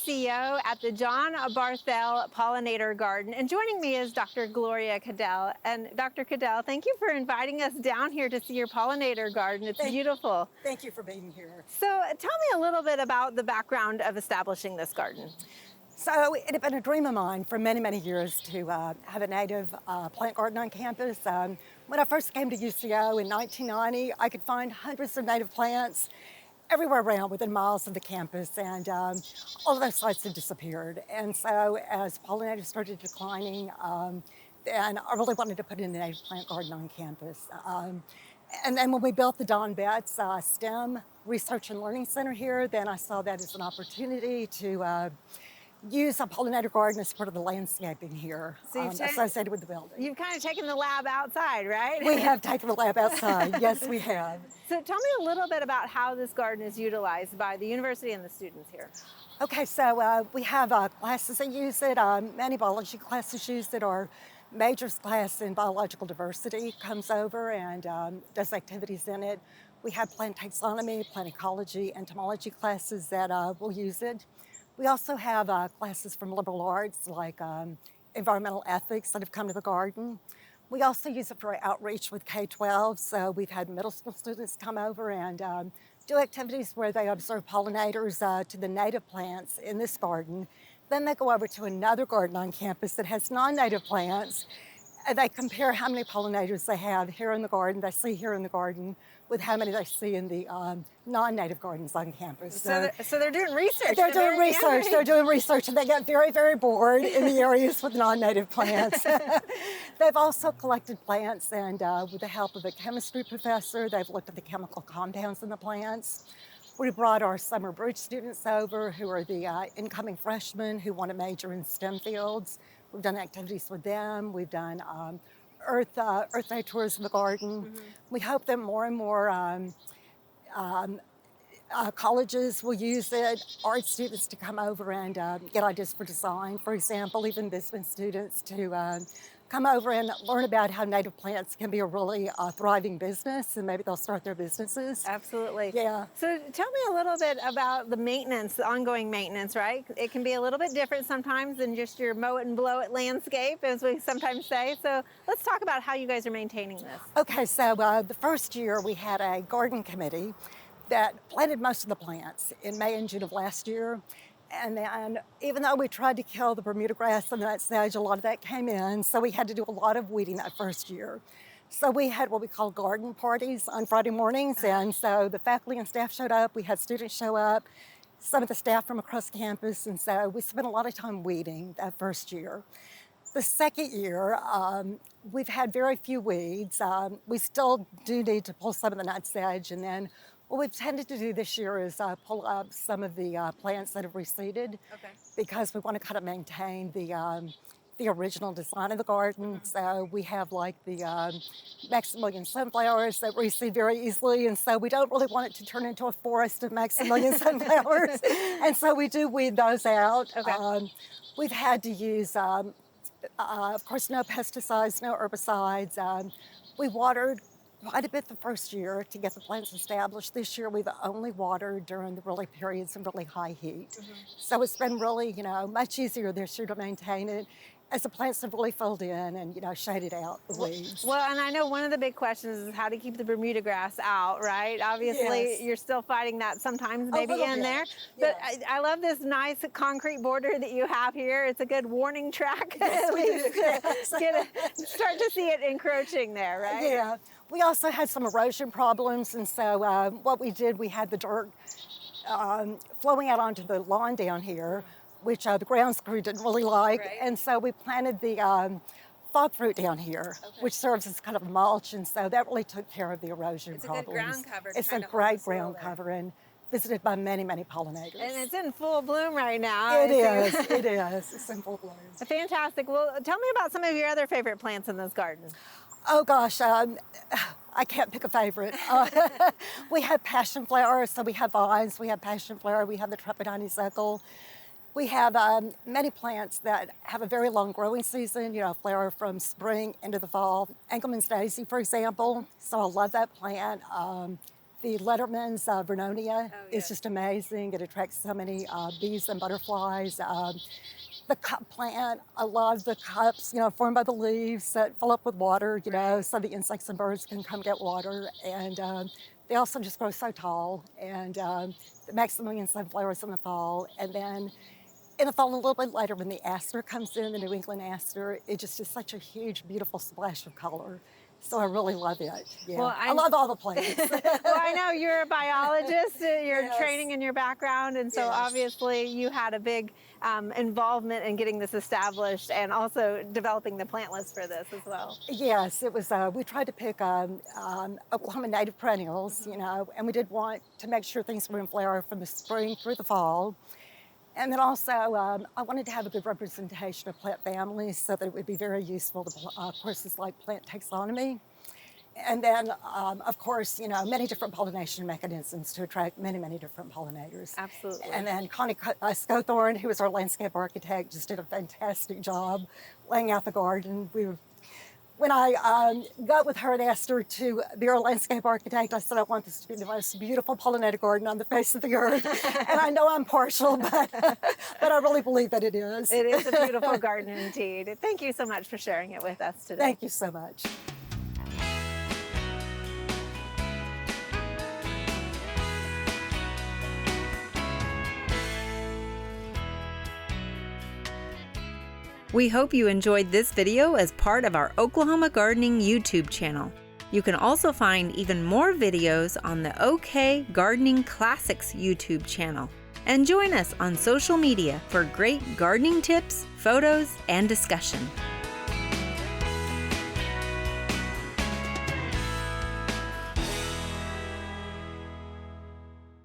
UCO at the John Barthell Pollinator Garden, and joining me is Dr. Gloria Caddell. And Dr. Caddell, thank you for inviting us down here to see your pollinator garden. It's beautiful. Thank you for being here. So tell me a little bit about the background of establishing this garden. So it had been a dream of mine for many, many years to have a native plant garden on campus. When I first came to UCO in 1990, I could find hundreds of native plants everywhere around within miles of the campus, and all of those sites had disappeared. And so as pollinators started declining, then I really wanted to put in a native plant garden on campus. And then when we built the Don Betts STEM Research and Learning Center here, then I saw that as an opportunity to use a pollinator garden as part of the landscaping here, So associated with the building. You've kind of taken the lab outside, right? We have taken the lab outside, yes we have. So tell me a little bit about how this garden is utilized by the university and the students here. Okay, so we have classes that use it. Many biology classes use it. Our majors class in biological diversity comes over and does activities in it. We have plant taxonomy, plant ecology, entomology classes that will use it. We also have classes from liberal arts like environmental ethics that have come to the garden. We also use it for outreach with K-12, so we've had middle school students come over and do activities where they observe pollinators to the native plants in this garden. Then they go over to another garden on campus that has non-native plants, and they compare how many pollinators they have here in the garden, they see here in the garden, with how many they see in the non-native gardens on campus. So they're doing research. They're doing research. They're doing research, and they get very, very bored in the areas with non-native plants. They've also collected plants, and with the help of a chemistry professor, they've looked at the chemical compounds in the plants. We brought our summer bridge students over who are the incoming freshmen who want to major in STEM fields. We've done activities with them. We've done Earth Day tours of the garden. Mm-hmm. We hope that more and more colleges will use it, art students to come over and get ideas for design, for example, even business students to come over and learn about how native plants can be a really thriving business, and maybe they'll start their businesses. Absolutely. Yeah. So tell me a little bit about the maintenance, the ongoing maintenance, right? It can be a little bit different sometimes than just your mow it and blow it landscape, as we sometimes say. So let's talk about how you guys are maintaining this. Okay, so the first year we had a garden committee that planted most of the plants in May and June of last year. And then even though we tried to kill the Bermuda grass on that stage, a lot of that came in. So we had to do a lot of weeding that first year. So we had what we call garden parties on Friday mornings. And so the faculty and staff showed up. We had students show up, some of the staff from across campus. And so we spent a lot of time weeding that first year. The second year, we've had very few weeds. We still do need to pull some of the nutsedge, and then what we've tended to do this year is pull up some of the plants that have reseeded, because we want to kind of maintain the original design of the garden. So we have like the Maximilian sunflowers that reseed very easily, and so we don't really want it to turn into a forest of Maximilian sunflowers, and so we do weed those out. We've had to use, of course, no pesticides, no herbicides. We watered quite a bit the first year to get the plants established. This year we've only watered during the really periods of really high heat. So it's been really, much easier this year to maintain it as the plants have really filled in and, shaded out the weeds. Well, and I know one of the big questions is how to keep the Bermuda grass out, right? Obviously, you're still fighting that sometimes, maybe in there. But I love this nice concrete border that you have here. It's a good warning track, at least. Start to see it encroaching there, right? Yeah. We also had some erosion problems, and so what we did, we had the dirt flowing out onto the lawn down here, which the grounds crew didn't really like, and so we planted the fog fruit down here, which serves as kind of mulch, and so that really took care of the erosion problems. It's a good ground cover. It's a great ground cover, and visited by many, many pollinators. And it's in full bloom right now. It is. It's in full bloom. Fantastic. Well, tell me about some of your other favorite plants in this garden. Oh gosh, I can't pick a favorite. We have passion flowers, so we have vines, we have passion flower, we have the trepid honeysuckle. We have many plants that have a very long growing season, flower from spring into the fall. Engelmann's daisy, for example, so I love that plant. The Letterman's Vernonia is just amazing. It attracts so many bees and butterflies. The cup plant, I love the cups, formed by the leaves that fill up with water, so the insects and birds can come get water. And they also just grow so tall. And the Maximilian sunflowers in the fall. And then in the fall, a little bit later, when the aster comes in, the New England aster, it just is such a huge, beautiful splash of color. So I really love it. Yeah. Well, I love all the plants. Well, I know you're a biologist, your Yes. training and your background, and so Yes. obviously you had a big involvement in getting this established and also developing the plant list for this as well. Yes, it was. We tried to pick Oklahoma native perennials, and we did want to make sure things were in flower from the spring through the fall. And then also, I wanted to have a good representation of plant families so that it would be very useful to courses like plant taxonomy. And then, of course, many different pollination mechanisms to attract many, many different pollinators. Absolutely. And then Connie Scothorn, who was our landscape architect, just did a fantastic job laying out the garden. When I got with her and asked her to be our landscape architect, I said, I want this to be the most beautiful pollinator garden on the face of the earth. And I know I'm partial, but I really believe that it is. It is a beautiful garden indeed. Thank you so much for sharing it with us today. Thank you so much. We hope you enjoyed this video as part of our Oklahoma Gardening YouTube channel. You can also find even more videos on the OK Gardening Classics YouTube channel. And join us on social media for great gardening tips, photos, and discussion.